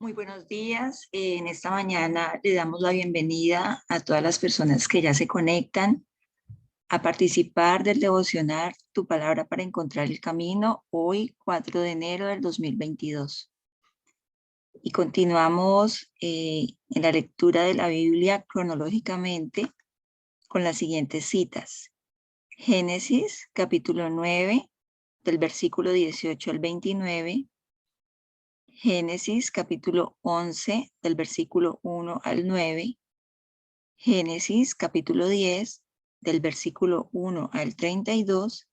Muy buenos días. En esta mañana le damos la bienvenida a todas las personas que ya se conectan a participar del devocional Tu Palabra para Encontrar el Camino, hoy 4 de enero del 2022. Y continuamos en la lectura de la Biblia cronológicamente con las siguientes citas. Génesis, capítulo 9, del versículo 18 al 29. Génesis capítulo 11 del versículo 1 al 9, Génesis capítulo 10 del versículo 1 al 32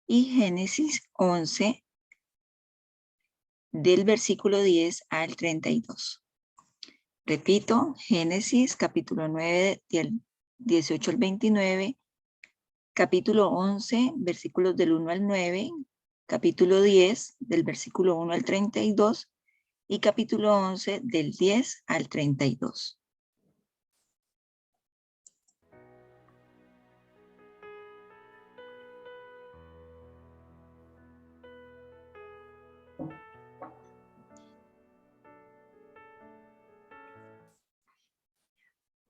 y Génesis 11 del versículo 10 al 32. Repito, Génesis capítulo 9 del 18 al 29, capítulo 11 versículos del 1 al 9, capítulo 10 del versículo 1 al 32 y capítulo 11 del 10 al 32.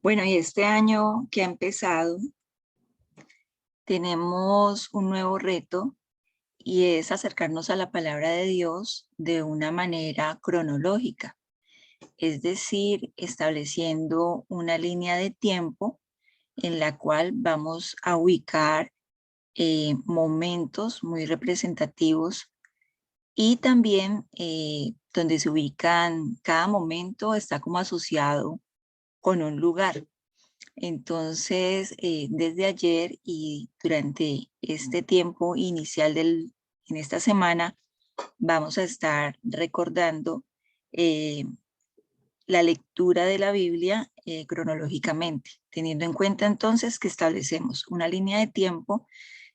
Bueno, y este año que ha empezado, tenemos un nuevo reto y es acercarnos a la palabra de Dios de una manera cronológica, es decir, estableciendo una línea de tiempo en la cual vamos a ubicar momentos muy representativos y también donde se ubican, cada momento está como asociado con un lugar. Entonces, desde ayer y durante este tiempo inicial en esta semana, vamos a estar recordando eh, la lectura de la Biblia cronológicamente, teniendo en cuenta entonces que establecemos una línea de tiempo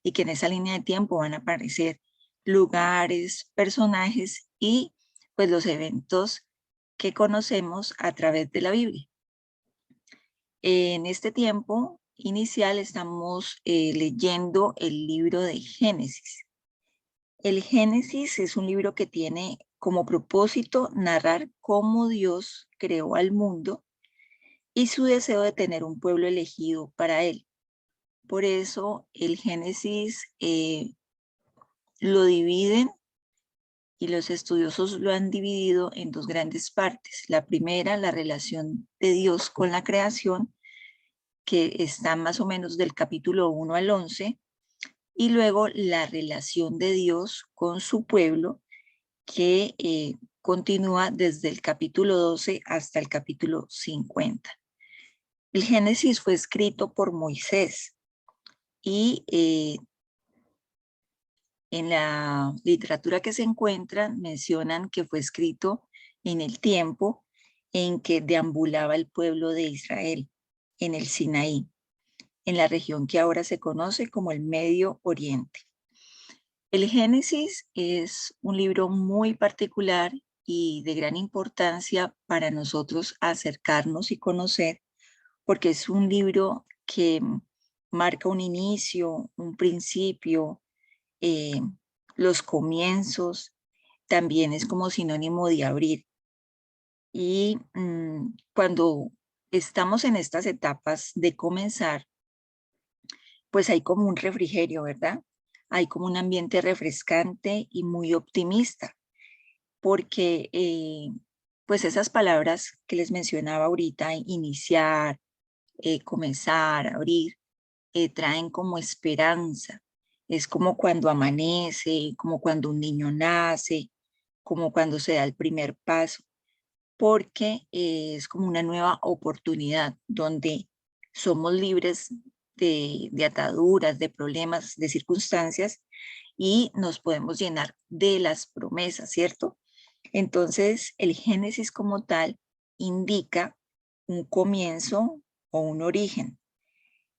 y que en esa línea de tiempo van a aparecer lugares, personajes y pues los eventos que conocemos a través de la Biblia. En este tiempo inicial estamos leyendo el libro de Génesis. El Génesis es un libro que tiene como propósito narrar cómo Dios creó al mundo y su deseo de tener un pueblo elegido para él. Por eso el Génesis lo dividen y los estudiosos lo han dividido en dos grandes partes. La primera, la relación de Dios con la creación, que está más o menos del capítulo 1 al 11, y luego la relación de Dios con su pueblo, que continúa desde el capítulo 12 hasta el capítulo 50. El Génesis fue escrito por Moisés y en la literatura que se encuentra mencionan que fue escrito en el tiempo en que deambulaba el pueblo de Israel en el Sinaí, en la región que ahora se conoce como el Medio Oriente. El Génesis es un libro muy particular y de gran importancia para nosotros acercarnos y conocer, porque es un libro que marca un inicio, un principio, eh, los comienzos, también es como sinónimo de abrir. Y cuando estamos en estas etapas de comenzar, pues hay como un refrigerio, ¿verdad? Hay como un ambiente refrescante y muy optimista, porque pues esas palabras que les mencionaba ahorita, iniciar, comenzar, abrir, traen como esperanza. Es como cuando amanece, como cuando un niño nace, como cuando se da el primer paso, porque es como una nueva oportunidad donde somos libres de ataduras, de problemas, de circunstancias y nos podemos llenar de las promesas, ¿cierto? Entonces, el Génesis como tal indica un comienzo o un origen.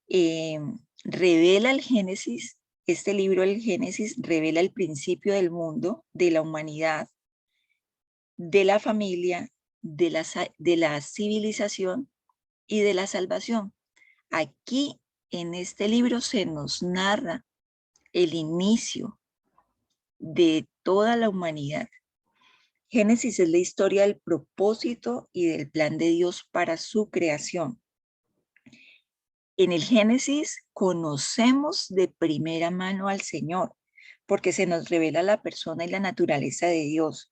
Eh, Revela el Génesis, este libro, el Génesis, revela el principio del mundo, de la humanidad, de la familia, de la civilización y de la salvación. Aquí, en este libro, se nos narra el inicio de toda la humanidad. Génesis es la historia del propósito y del plan de Dios para su creación. En el Génesis conocemos de primera mano al Señor, porque se nos revela la persona y la naturaleza de Dios.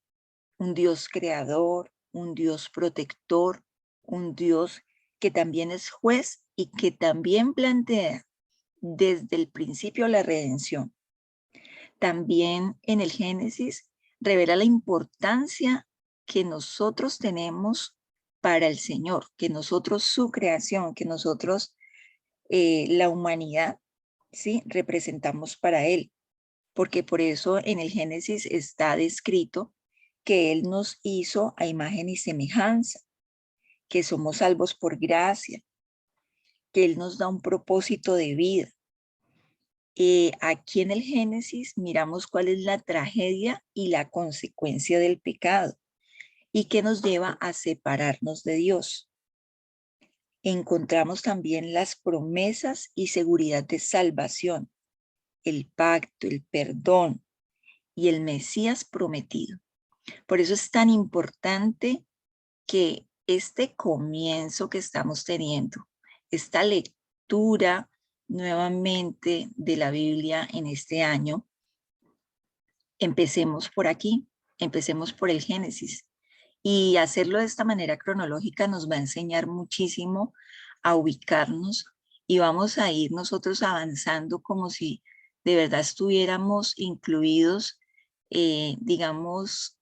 Un Dios creador, un Dios protector, un Dios que también es juez y que también plantea desde el principio la redención. También en el Génesis revela la importancia que nosotros tenemos para el Señor, que nosotros su creación, que nosotros la humanidad, ¿sí? Representamos para Él, porque por eso en el Génesis está descrito que Él nos hizo a imagen y semejanza, que somos salvos por gracia, que Él nos da un propósito de vida. Aquí en el Génesis miramos cuál es la tragedia y la consecuencia del pecado y que nos lleva a separarnos de Dios. Encontramos también las promesas y seguridad de salvación, el pacto, el perdón y el Mesías prometido. Por eso es tan importante que este comienzo que estamos teniendo, esta lectura nuevamente de la Biblia en este año, empecemos por aquí, empecemos por el Génesis. Y hacerlo de esta manera cronológica nos va a enseñar muchísimo a ubicarnos y vamos a ir nosotros avanzando como si de verdad estuviéramos incluidos, digamos,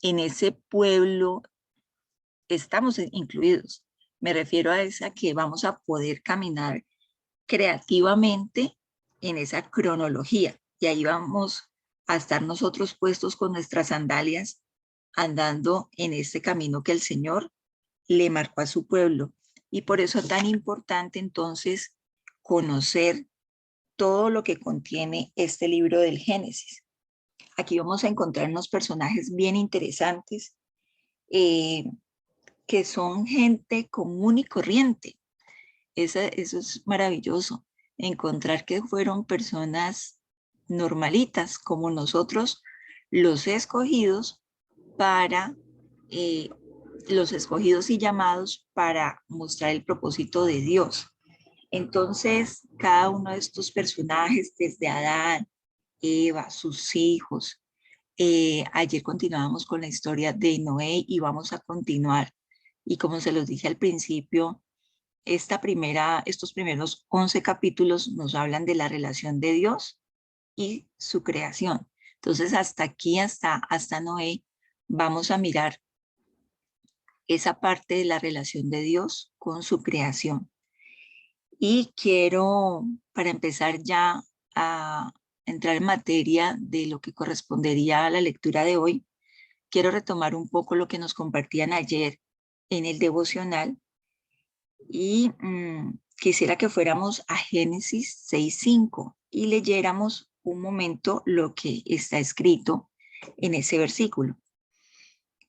en ese pueblo, estamos incluidos. Me refiero a esa que vamos a poder caminar creativamente en esa cronología y ahí vamos a estar nosotros puestos con nuestras sandalias andando en este camino que el Señor le marcó a su pueblo. Y por eso es tan importante entonces conocer todo lo que contiene este libro del Génesis. Aquí vamos a encontrar unos personajes bien interesantes eh, que son gente común y corriente. Eso es maravilloso, encontrar que fueron personas normalitas como nosotros, los escogidos para eh, los escogidos y llamados para mostrar el propósito de Dios. Entonces, cada uno de estos personajes, desde Adán, Eva, sus hijos, ayer continuábamos con la historia de Noé y vamos a continuar. Y como se los dije al principio, estos primeros 11 capítulos nos hablan de la relación de Dios y su creación. Entonces, hasta aquí, hasta Noé, vamos a mirar esa parte de la relación de Dios con su creación. Y quiero, para empezar ya a entrar en materia de lo que correspondería a la lectura de hoy, quiero retomar un poco lo que nos compartían ayer en el devocional y quisiera que fuéramos a Génesis 6:5 y leyéramos un momento lo que está escrito en ese versículo.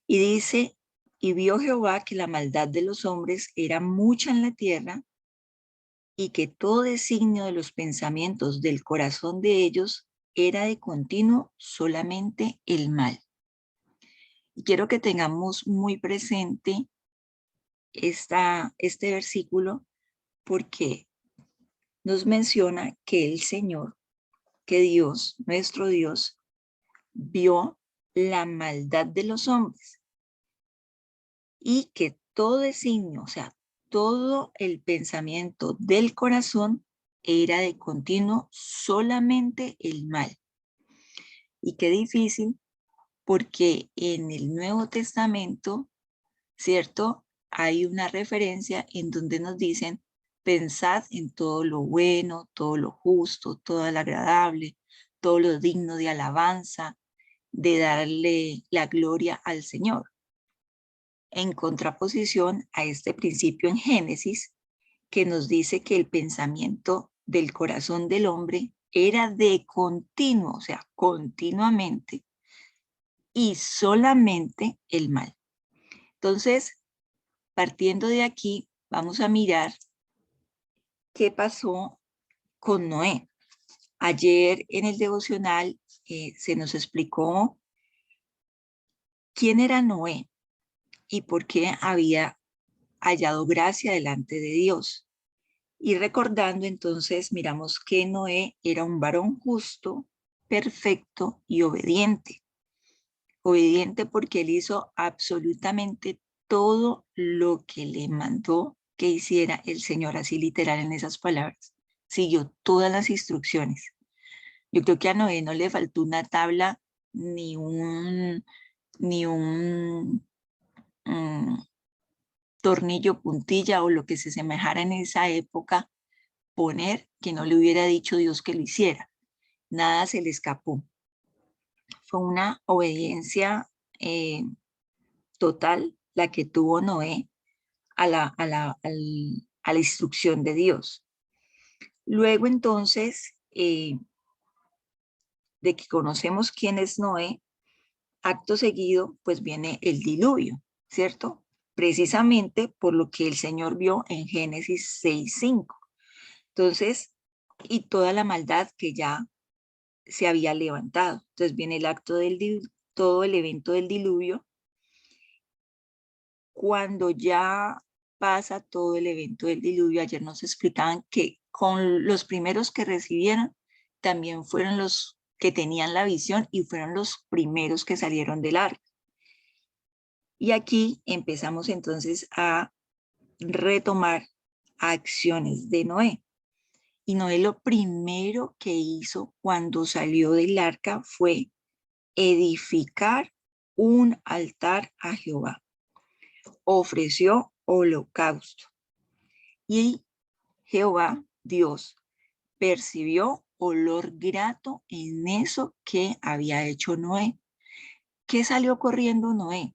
Y dice, y vio Jehová que la maldad de los hombres era mucha en la tierra y que todo designio de los pensamientos del corazón de ellos era de continuo solamente el mal. Y quiero que tengamos muy presente este versículo porque nos menciona que el Señor, que Dios, nuestro Dios, vio la maldad de los hombres y que todo designio, o sea, todo el pensamiento del corazón era de continuo solamente el mal. Y qué difícil, porque en el Nuevo Testamento, ¿cierto? Hay una referencia en donde nos dicen, pensad en todo lo bueno, todo lo justo, todo lo agradable, todo lo digno de alabanza, de darle la gloria al Señor. En contraposición a este principio en Génesis, que nos dice que el pensamiento del corazón del hombre era de continuo, o sea, continuamente, y solamente el mal. Entonces, partiendo de aquí, vamos a mirar qué pasó con Noé. Ayer en el devocional se nos explicó ¿Quién era Noé y por qué había hallado gracia delante de Dios? Y recordando entonces, miramos que Noé era un varón justo, perfecto y obediente. Obediente porque él hizo absolutamente todo lo que le mandó que hiciera el Señor, así literal en esas palabras. Siguió todas las instrucciones. Yo creo que a Noé no le faltó una tabla ni un tornillo, puntilla o lo que se semejara en esa época poner que no le hubiera dicho Dios que lo hiciera. Nada se le escapó. Fue una obediencia total la que tuvo Noé a la instrucción de Dios. Luego entonces, de que conocemos quién es Noé, acto seguido, pues viene el diluvio, ¿cierto? Precisamente por lo que el Señor vio en Génesis 6:5. Entonces, y toda la maldad que ya se había levantado. Entonces viene el acto todo el evento del diluvio. Cuando ya pasa todo el evento del diluvio, ayer nos explicaban que con los primeros que recibieron, también fueron los que tenían la visión y fueron los primeros que salieron del arca. Y aquí empezamos entonces a retomar acciones de Noé. Y Noé lo primero que hizo cuando salió del arca fue edificar un altar a Jehová. Ofreció holocausto. Y Jehová, Dios, percibió olor grato en eso que había hecho Noé. ¿Qué salió corriendo Noé?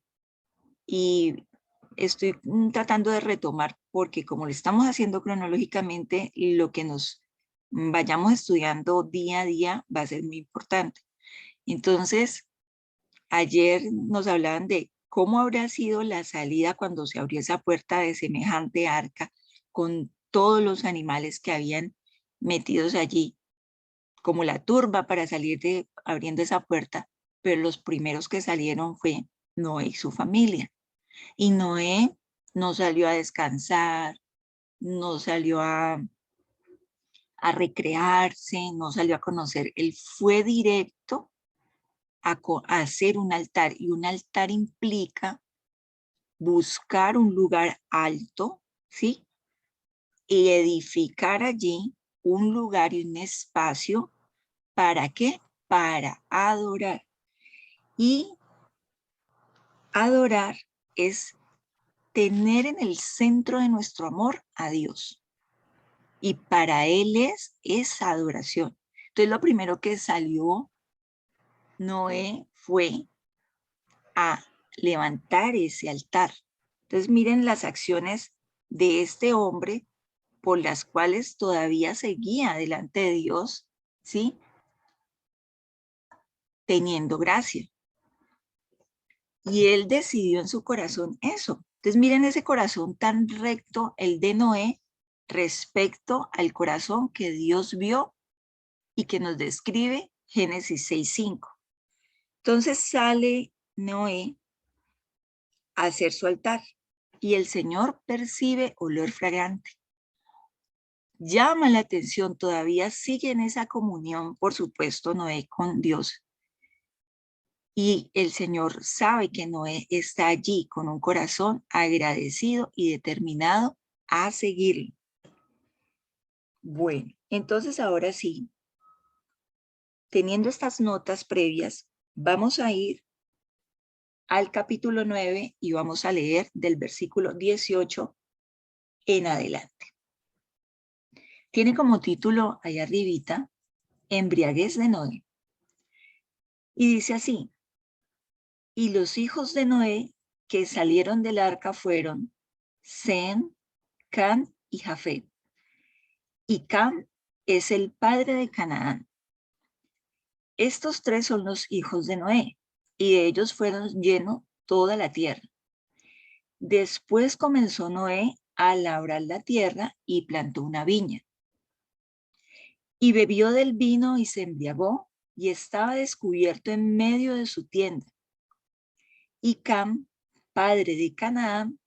Y estoy tratando de retomar porque como lo estamos haciendo cronológicamente, lo que nos vayamos estudiando día a día va a ser muy importante. Entonces, ayer nos hablaban de cómo habrá sido la salida cuando se abrió esa puerta de semejante arca con todos los animales que habían metidos allí, como la turba para salir de abriendo esa puerta, pero los primeros que salieron fue Noé y su familia. Y Noé no salió a descansar, no salió a recrearse, no salió a conocer, él fue directo a hacer un altar, y un altar implica buscar un lugar alto, ¿sí? Y edificar allí un lugar y un espacio, ¿para qué? Para adorar. Y adorar es tener en el centro de nuestro amor a Dios. Y para Él es esa adoración. Entonces lo primero que salió Noé fue a levantar ese altar. Entonces miren las acciones de este hombre por las cuales todavía seguía delante de Dios, ¿sí? Teniendo gracia. Y él decidió en su corazón eso. Entonces miren ese corazón tan recto, el de Noé, respecto al corazón que Dios vio y que nos describe Génesis 6:5. Entonces sale Noé a hacer su altar y el Señor percibe olor fragante. Llama la atención, todavía sigue en esa comunión, por supuesto, Noé con Dios. Y el Señor sabe que Noé está allí con un corazón agradecido y determinado a seguirlo. Bueno, entonces ahora sí, teniendo estas notas previas, vamos a ir al capítulo 9 y vamos a leer del versículo 18 en adelante. Tiene como título allá arribita, Embriaguez de Noé. Y dice así, y los hijos de Noé que salieron del arca fueron Sem, Can y Jafet. Y Cam es el padre de Canaán. Estos tres son los hijos de Noé, y de ellos fueron llenos toda la tierra. Después comenzó Noé a labrar la tierra y plantó una viña. Y bebió del vino y se embriagó, y estaba descubierto en medio de su tienda. Y Cam, padre de Canaán,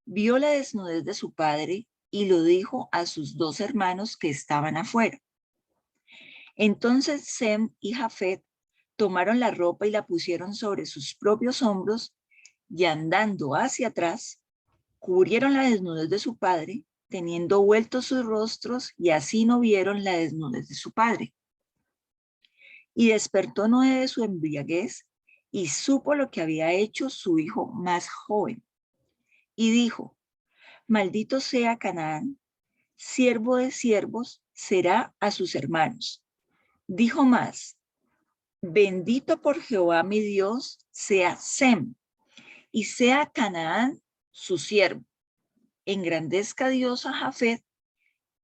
vio la desnudez de su padre y lo dijo a sus dos hermanos que estaban afuera. Entonces Sem y Jafet tomaron la ropa y la pusieron sobre sus propios hombros y andando hacia atrás, cubrieron la desnudez de su padre, teniendo vueltos sus rostros, y así no vieron la desnudez de su padre. Y despertó Noé de su embriaguez y supo lo que había hecho su hijo más joven. Y dijo, maldito sea Canaán, siervo de siervos será a sus hermanos. Dijo más, bendito por Jehová mi Dios sea Sem, y sea Canaán su siervo. Engrandezca Dios a Jafet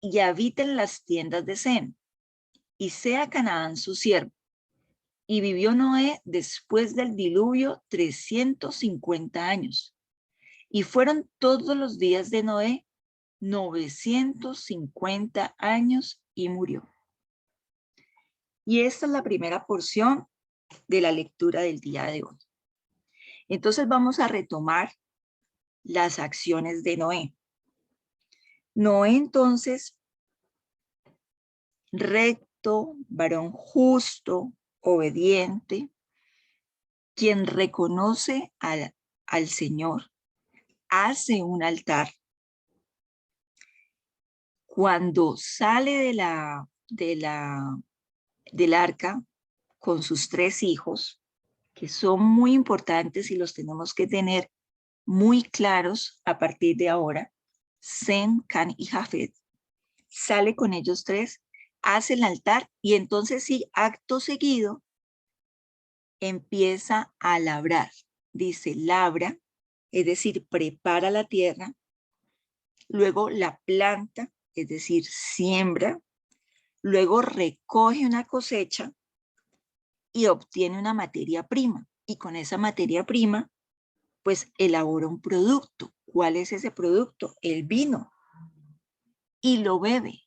y habita en las tiendas de Sem, y sea Canaán su siervo. Y vivió Noé después del diluvio 350 años. Y fueron todos los días de Noé 950 años y murió. Y esta es la primera porción de la lectura del día de hoy. Entonces vamos a retomar las acciones de Noé. Noé entonces, recto, varón justo, obediente, quien reconoce al Señor, hace un altar. Cuando sale del arca con sus tres hijos, que son muy importantes y los tenemos que tener muy claros a partir de ahora, Sem, Can y Jafet, sale con ellos tres, hace el altar y entonces sí, acto seguido, empieza a labrar. Dice, labra, es decir, prepara la tierra, luego la planta, es decir, siembra, luego recoge una cosecha y obtiene una materia prima. Y con esa materia prima, pues elabora un producto. ¿Cuál es ese producto? El vino. Y lo bebe.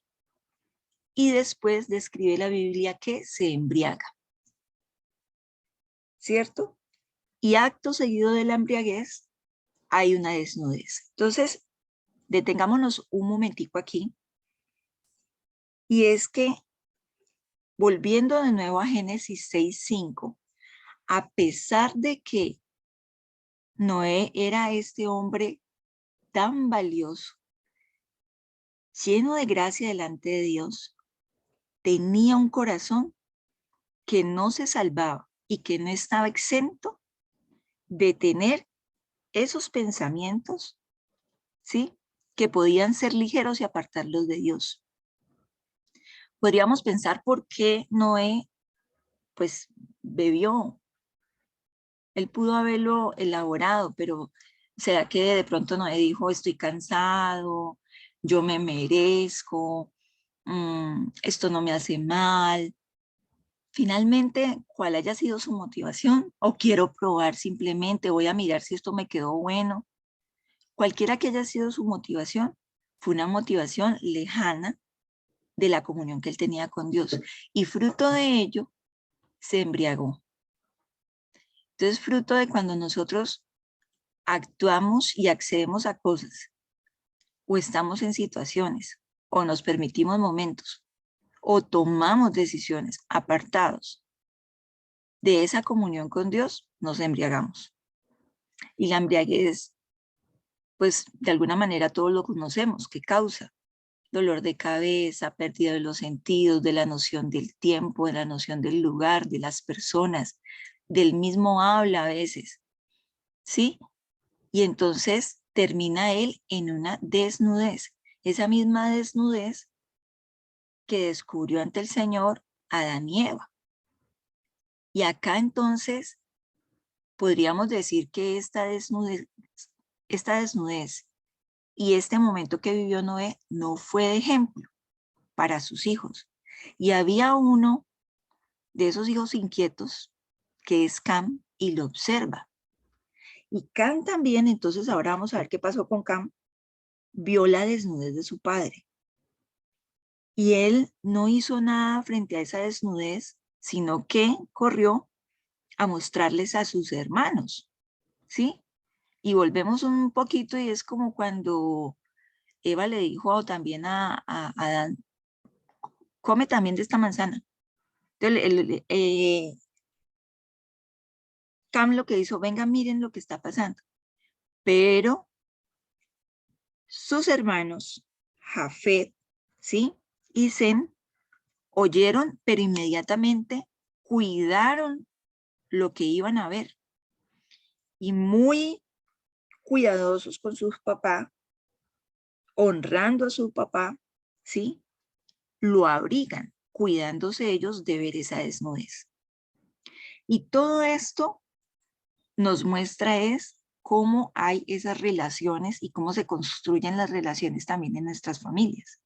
Y después describe la Biblia que se embriaga. ¿Cierto? Y acto seguido de la embriaguez hay una desnudez. Entonces, detengámonos un momentico aquí. Y es que, volviendo de nuevo a Génesis 6:5, a pesar de que Noé era este hombre tan valioso, lleno de gracia delante de Dios, tenía un corazón que no se salvaba y que no estaba exento de tener esos pensamientos, ¿sí? Que podían ser ligeros y apartarlos de Dios. Podríamos pensar por qué Noé, pues, bebió. Él pudo haberlo elaborado, pero ¿será que de pronto Noé dijo, estoy cansado, yo me merezco, esto no me hace mal? Finalmente, ¿cuál haya sido su motivación? O quiero probar simplemente, voy a mirar si esto me quedó bueno. Cualquiera que haya sido su motivación, fue una motivación lejana de la comunión que él tenía con Dios. Y fruto de ello, se embriagó. Entonces, fruto de cuando nosotros actuamos y accedemos a cosas, o estamos en situaciones, o nos permitimos momentos, o tomamos decisiones apartados de esa comunión con Dios, nos embriagamos. Y la embriaguez, pues de alguna manera todos lo conocemos, ¿qué causa? Dolor de cabeza, pérdida de los sentidos, de la noción del tiempo, de la noción del lugar, de las personas, del mismo habla a veces, ¿sí? Y entonces termina él en una desnudez, esa misma desnudez que descubrió ante el Señor Adán y Eva. Y acá entonces podríamos decir que esta desnudez y este momento que vivió Noé no fue de ejemplo para sus hijos. Y había uno de esos hijos inquietos que es Cam y lo observa. Y Cam también, entonces ahora vamos a ver qué pasó con Cam, vio la desnudez de su padre. Y él no hizo nada frente a esa desnudez, sino que corrió a mostrarles a sus hermanos. ¿sí? Y volvemos un poquito y es como cuando Eva le dijo también a Adán, come también de esta manzana. Entonces, Cam lo que hizo, venga, miren lo que está pasando. Pero sus hermanos, Jafet, ¿sí? Y Sem, oyeron, pero inmediatamente cuidaron lo que iban a ver. Y muy cuidadosos con su papá, honrando a su papá, ¿sí? Lo abrigan, cuidándose ellos de ver esa desnudez. Y todo esto nos muestra es cómo hay esas relaciones y cómo se construyen las relaciones también en nuestras familias.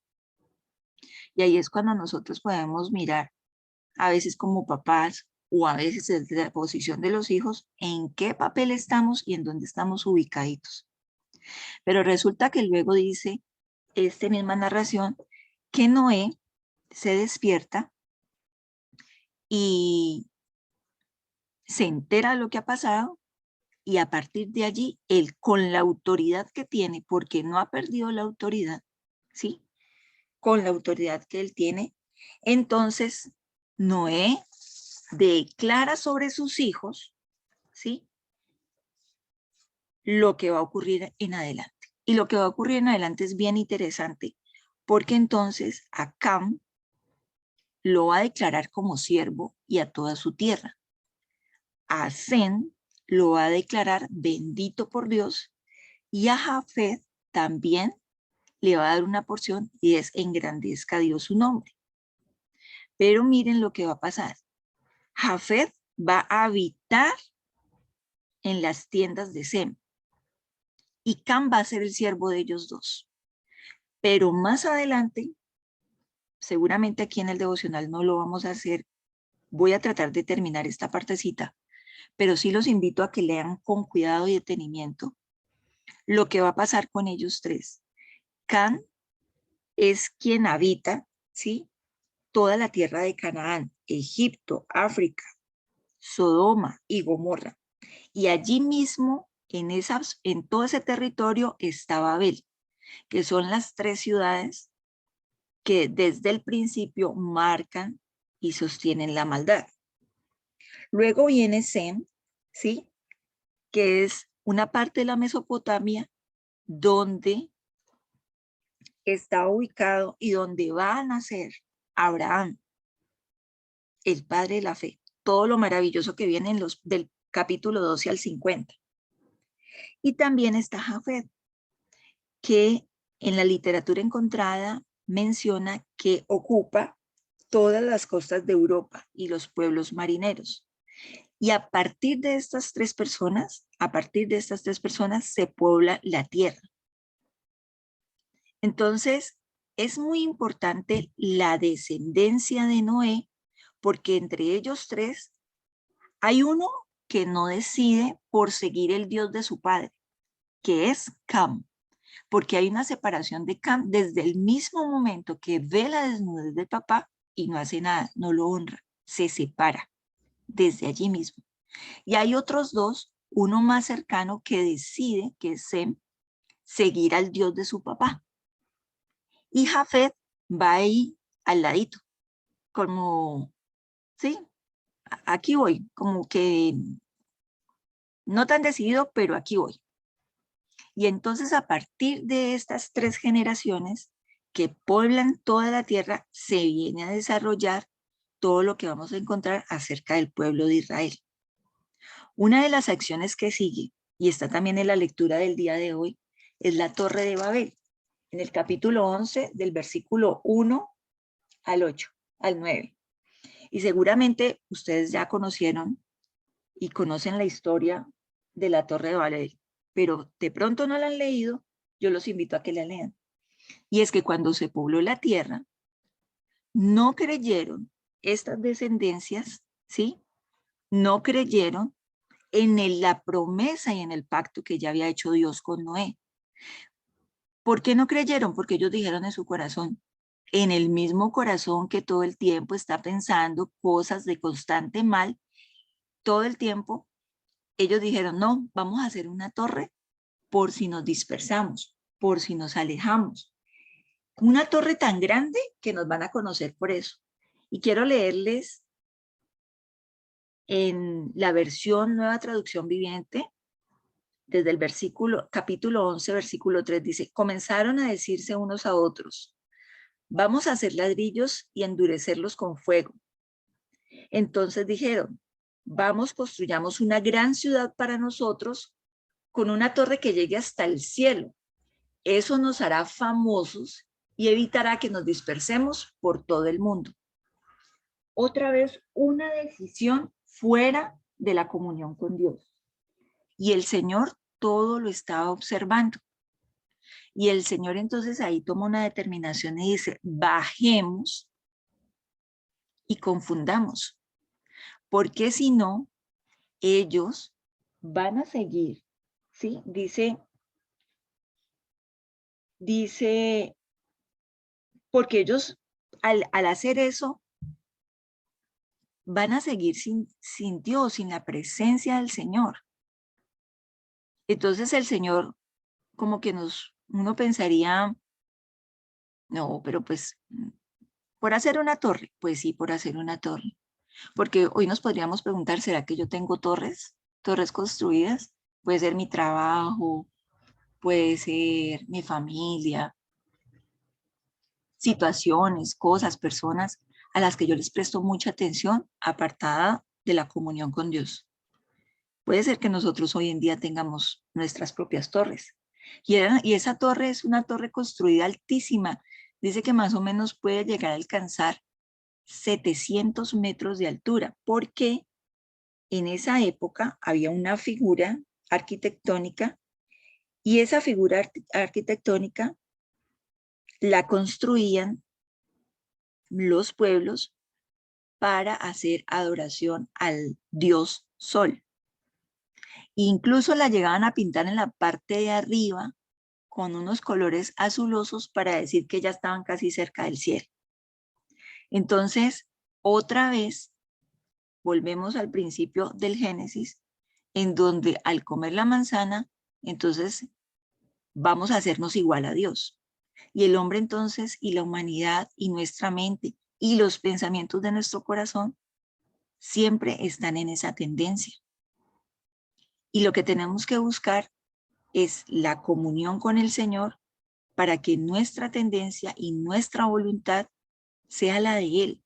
Y ahí es cuando nosotros podemos mirar, a veces como papás o a veces desde la posición de los hijos, en qué papel estamos y en dónde estamos ubicaditos. Pero resulta que luego dice esta misma narración que Noé se despierta y se entera de lo que ha pasado y a partir de allí, él con la autoridad que tiene, porque no ha perdido la autoridad, ¿sí? Con la autoridad que él tiene, entonces Noé declara sobre sus hijos, ¿sí? Lo que va a ocurrir en adelante. Y lo que va a ocurrir en adelante es bien interesante, porque entonces a Cam lo va a declarar como siervo y a toda su tierra. A Sem lo va a declarar bendito por Dios y a Jafet también le va a dar una porción y es engrandezca a Dios su nombre. Pero miren lo que va a pasar. Jafet va a habitar en las tiendas de Sem y Cam va a ser el siervo de ellos dos. Pero más adelante, seguramente aquí en el devocional no lo vamos a hacer, voy a tratar de terminar esta partecita, pero sí los invito a que lean con cuidado y detenimiento lo que va a pasar con ellos tres. Cam es quien habita, ¿sí? Toda la tierra de Canaán, Egipto, África, Sodoma y Gomorra. Y allí mismo, en todo ese territorio, está Babel, que son las tres ciudades que desde el principio marcan y sostienen la maldad. Luego viene Sem, ¿sí? Que es una parte de la Mesopotamia donde está ubicado y donde va a nacer Abraham, el padre de la fe. Todo lo maravilloso que viene del capítulo 12 al 50. Y también está Jafet, que en la literatura encontrada menciona que ocupa todas las costas de Europa y los pueblos marineros. Y a partir de estas tres personas, se puebla la tierra. Entonces, es muy importante la descendencia de Noé, porque entre ellos tres hay uno que no decide por seguir el Dios de su padre, que es Cam, porque hay una separación de Cam desde el mismo momento que ve la desnudez del papá y no hace nada, no lo honra, se separa desde allí mismo. Y hay otros dos, uno más cercano que decide, que es Sem, seguir al Dios de su papá. Y Jafet va ahí al ladito, como, sí, aquí voy, como que no tan decidido, pero aquí voy. Y entonces a partir de estas tres generaciones que pueblan toda la tierra, se viene a desarrollar todo lo que vamos a encontrar acerca del pueblo de Israel. Una de las acciones que sigue, y está también en la lectura del día de hoy, es la Torre de Babel, en el capítulo 11, del versículo 1 al 8, al 9. Y seguramente ustedes ya conocieron y conocen la historia de la Torre de Babel, pero de pronto no la han leído, yo los invito a que la lean. Y es que cuando se pobló la tierra, no creyeron estas descendencias, ¿sí? No creyeron en la promesa y en el pacto que ya había hecho Dios con Noé. ¿Por qué no creyeron? Porque ellos dijeron en su corazón, en el mismo corazón que todo el tiempo está pensando cosas de constante mal, todo el tiempo ellos dijeron, no, vamos a hacer una torre por si nos dispersamos, por si nos alejamos. Una torre tan grande que nos van a conocer por eso. Y quiero leerles en la versión Nueva Traducción Viviente, desde el capítulo 11, versículo 3, dice, comenzaron a decirse unos a otros, vamos a hacer ladrillos y endurecerlos con fuego. Entonces dijeron, vamos, construyamos una gran ciudad para nosotros con una torre que llegue hasta el cielo. Eso nos hará famosos y evitará que nos dispersemos por todo el mundo. Otra vez, una decisión fuera de la comunión con Dios. Y el Señor todo lo estaba observando. Y el Señor entonces ahí toma una determinación y dice, bajemos y confundamos. Porque si no, ellos van a seguir, ¿sí? Dice, porque ellos al hacer eso, van a seguir sin Dios, sin la presencia del Señor. Entonces el Señor como que uno pensaría, no, pero pues, por hacer una torre, pues sí, por hacer una torre. Porque hoy nos podríamos preguntar, ¿será que yo tengo torres? ¿Torres construidas? Puede ser mi trabajo, puede ser mi familia, situaciones, cosas, personas a las que yo les presto mucha atención, apartada de la comunión con Dios. Puede ser que nosotros hoy en día tengamos nuestras propias torres. Y esa torre es una torre construida altísima. Dice que más o menos puede llegar a alcanzar 700 metros de altura, porque en esa época había una figura arquitectónica y esa figura arquitectónica la construían los pueblos para hacer adoración al dios Sol. Incluso la llegaban a pintar en la parte de arriba con unos colores azulosos para decir que ya estaban casi cerca del cielo. Entonces, otra vez, volvemos al principio del Génesis, en donde al comer la manzana, entonces vamos a hacernos igual a Dios. Y el hombre entonces, y la humanidad, y nuestra mente, y los pensamientos de nuestro corazón, siempre están en esa tendencia. Y lo que tenemos que buscar es la comunión con el Señor para que nuestra tendencia y nuestra voluntad sea la de Él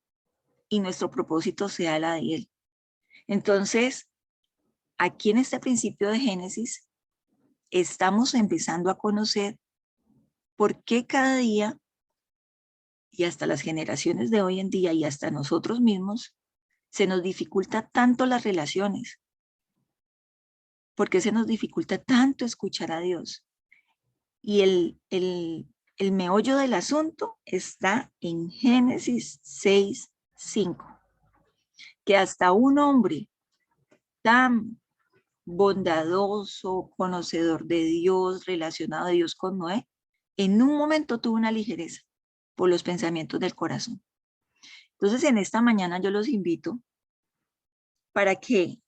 y nuestro propósito sea la de Él. Entonces, aquí en este principio de Génesis, estamos empezando a conocer por qué cada día y hasta las generaciones de hoy en día y hasta nosotros mismos se nos dificulta tanto las relaciones. ¿Por qué se nos dificulta tanto escuchar a Dios? Y el meollo del asunto está en Génesis 6:5, que hasta un hombre tan bondadoso, conocedor de Dios, relacionado a Dios con Noé, en un momento tuvo una ligereza por los pensamientos del corazón. Entonces, en esta mañana yo los invito para que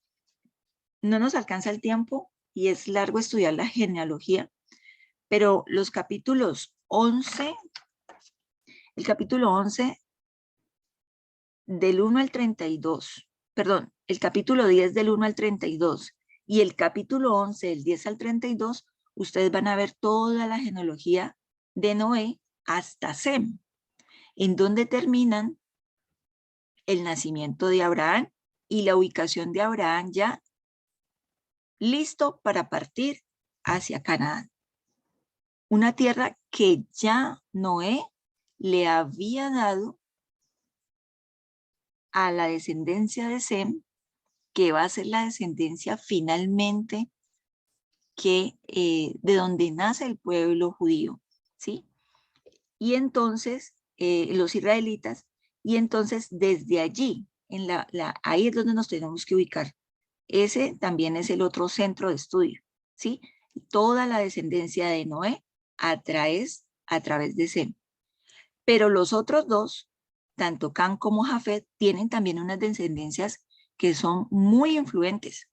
no nos alcanza el tiempo y es largo estudiar la genealogía, pero los capítulos 11, el capítulo 11 del 1 al 32, perdón, el capítulo 10 del 1 al 32 y el capítulo 11 del 10 al 32, ustedes van a ver toda la genealogía de Noé hasta Sem, en donde terminan el nacimiento de Abraham y la ubicación de Abraham ya listo para partir hacia Canaán. Una tierra que ya Noé le había dado a la descendencia de Sem, que va a ser la descendencia finalmente de donde nace el pueblo judío, ¿sí? Y entonces, los israelitas, y entonces desde allí, ahí es donde nos tenemos que ubicar. Ese también es el otro centro de estudio, ¿sí? Toda la descendencia de Noé a través de Sem. Pero los otros dos, tanto Cam como Jafet, tienen también unas descendencias que son muy influentes.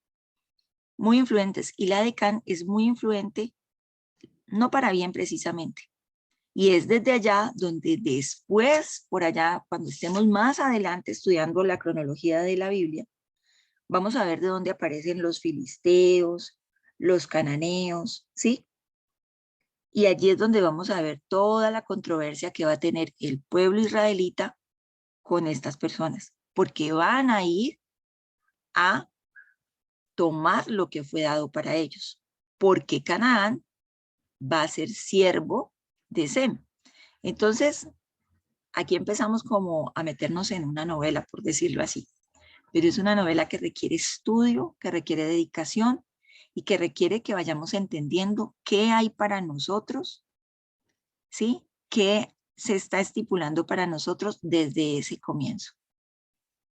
muy influentes, y la de Can es muy influente, no para bien precisamente. Y es desde allá donde después, por allá, cuando estemos más adelante estudiando la cronología de la Biblia, vamos a ver de dónde aparecen los filisteos, los cananeos, ¿sí? Y allí es donde vamos a ver toda la controversia que va a tener el pueblo israelita con estas personas, porque van a ir a tomar lo que fue dado para ellos, porque Canaán va a ser siervo de Sem. Entonces, aquí empezamos como a meternos en una novela, por decirlo así, pero es una novela que requiere estudio, que requiere dedicación y que requiere que vayamos entendiendo qué hay para nosotros, ¿sí? ¿Qué se está estipulando para nosotros desde ese comienzo?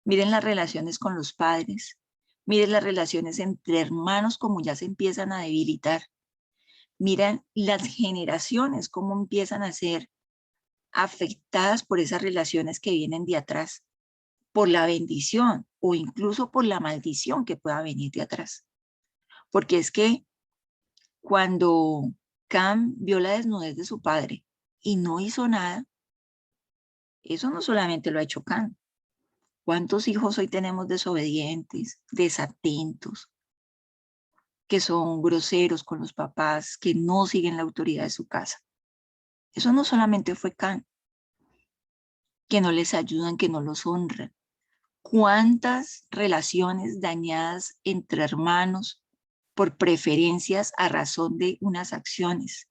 Miren las relaciones con los padres, miren las relaciones entre hermanos como ya se empiezan a debilitar, miren las generaciones cómo empiezan a ser afectadas por esas relaciones que vienen de atrás, por la bendición o incluso por la maldición que pueda venir de atrás. Porque es que cuando Cam vio la desnudez de su padre y no hizo nada, eso no solamente lo ha hecho Cam. ¿Cuántos hijos hoy tenemos desobedientes, desatentos, que son groseros con los papás, que no siguen la autoridad de su casa? Eso no solamente fue Cam, que no les ayudan, que no los honran. ¿Cuántas relaciones dañadas entre hermanos por preferencias a razón de unas acciones?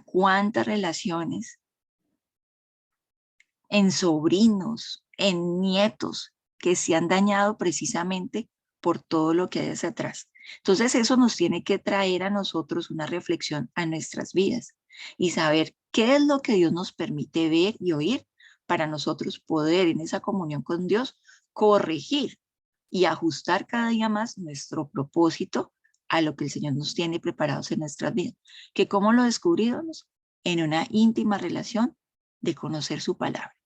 ¿Cuántas relaciones en sobrinos, en nietos que se han dañado precisamente por todo lo que hay hacia atrás? Entonces eso nos tiene que traer a nosotros una reflexión a nuestras vidas y saber qué es lo que Dios nos permite ver y oír para nosotros poder en esa comunión con Dios corregir y ajustar cada día más nuestro propósito a lo que el Señor nos tiene preparados en nuestras vidas. Que cómo lo descubrimos en una íntima relación de conocer su palabra.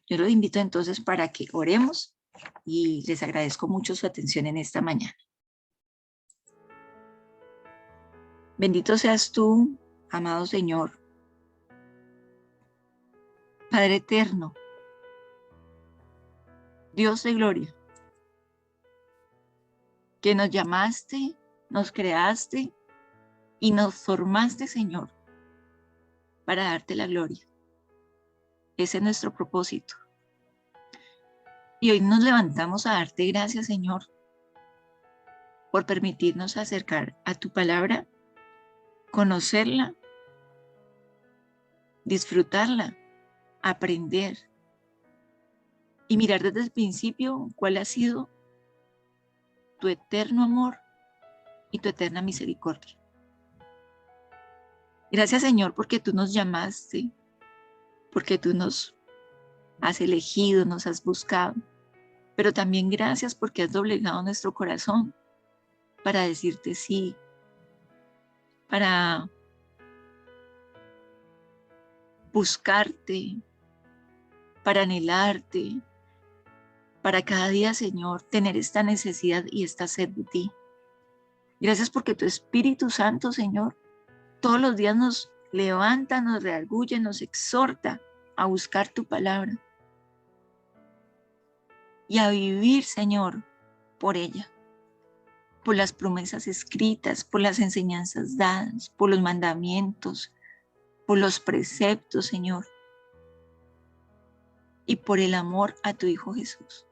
Yo los invito entonces para que oremos y les agradezco mucho su atención en esta mañana. Bendito seas tú, amado Señor, Padre eterno, Dios de gloria, que nos llamaste, nos creaste y nos formaste, Señor, para darte la gloria. Ese es nuestro propósito. Y hoy nos levantamos a darte gracias, Señor, por permitirnos acercar a tu palabra, conocerla, disfrutarla, aprender y mirar desde el principio cuál ha sido tu eterno amor y tu eterna misericordia. Gracias, Señor, porque tú nos llamaste, porque tú nos has elegido, nos has buscado, pero también gracias porque has doblegado nuestro corazón para decirte sí, para buscarte, para anhelarte, para cada día, Señor, tener esta necesidad y esta sed de ti. Gracias porque tu Espíritu Santo, Señor, todos los días nos levanta, nos redarguye, nos exhorta a buscar tu palabra y a vivir, Señor, por ella, por las promesas escritas, por las enseñanzas dadas, por los mandamientos, por los preceptos, Señor, y por el amor a tu Hijo Jesús.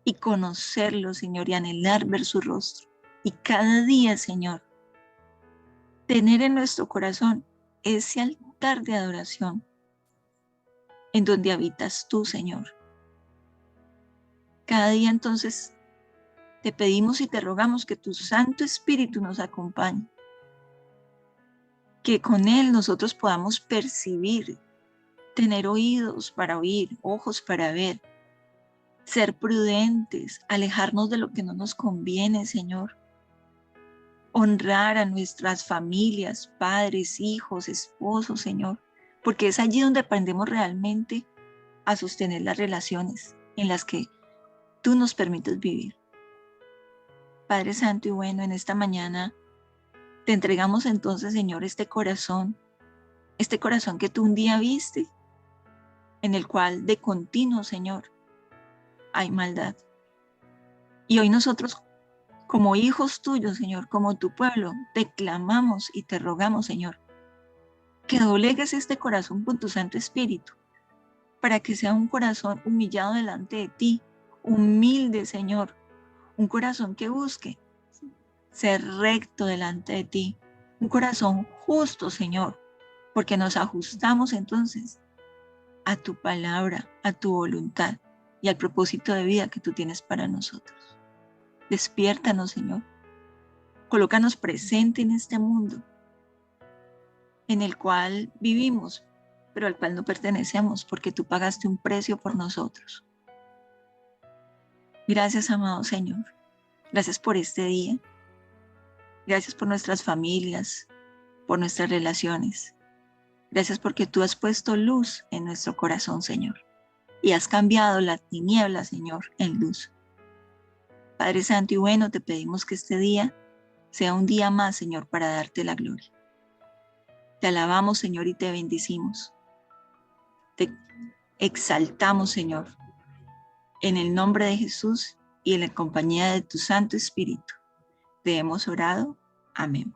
Y conocerlo, Señor, y anhelar ver su rostro. Y cada día, Señor, tener en nuestro corazón ese altar de adoración en donde habitas tú, Señor. Cada día entonces te pedimos y te rogamos que tu Santo Espíritu nos acompañe, que con Él nosotros podamos percibir, tener oídos para oír, ojos para ver, ser prudentes, alejarnos de lo que no nos conviene, Señor. Honrar a nuestras familias, padres, hijos, esposos, Señor, porque es allí donde aprendemos realmente a sostener las relaciones en las que tú nos permites vivir. Padre Santo y bueno, en esta mañana te entregamos entonces, Señor, este corazón que tú un día viste, en el cual de continuo, Señor, hay maldad. Y hoy nosotros, como hijos tuyos, Señor, como tu pueblo, te clamamos y te rogamos, Señor, que doblegues este corazón con tu Santo Espíritu, para que sea un corazón humillado delante de ti, humilde, Señor, un corazón que busque ser recto delante de ti, un corazón justo, Señor, porque nos ajustamos entonces a tu palabra, a tu voluntad y al propósito de vida que tú tienes para nosotros. Despiértanos, Señor. Colócanos presente en este mundo en el cual vivimos, pero al cual no pertenecemos porque tú pagaste un precio por nosotros. Gracias, amado Señor. Gracias por este día. Gracias por nuestras familias, por nuestras relaciones. Gracias porque tú has puesto luz en nuestro corazón, Señor, y has cambiado la tiniebla, Señor, en luz. Padre Santo y bueno, te pedimos que este día sea un día más, Señor, para darte la gloria. Te alabamos, Señor, y te bendecimos. Te exaltamos, Señor, en el nombre de Jesús y en la compañía de tu Santo Espíritu. Te hemos orado. Amén.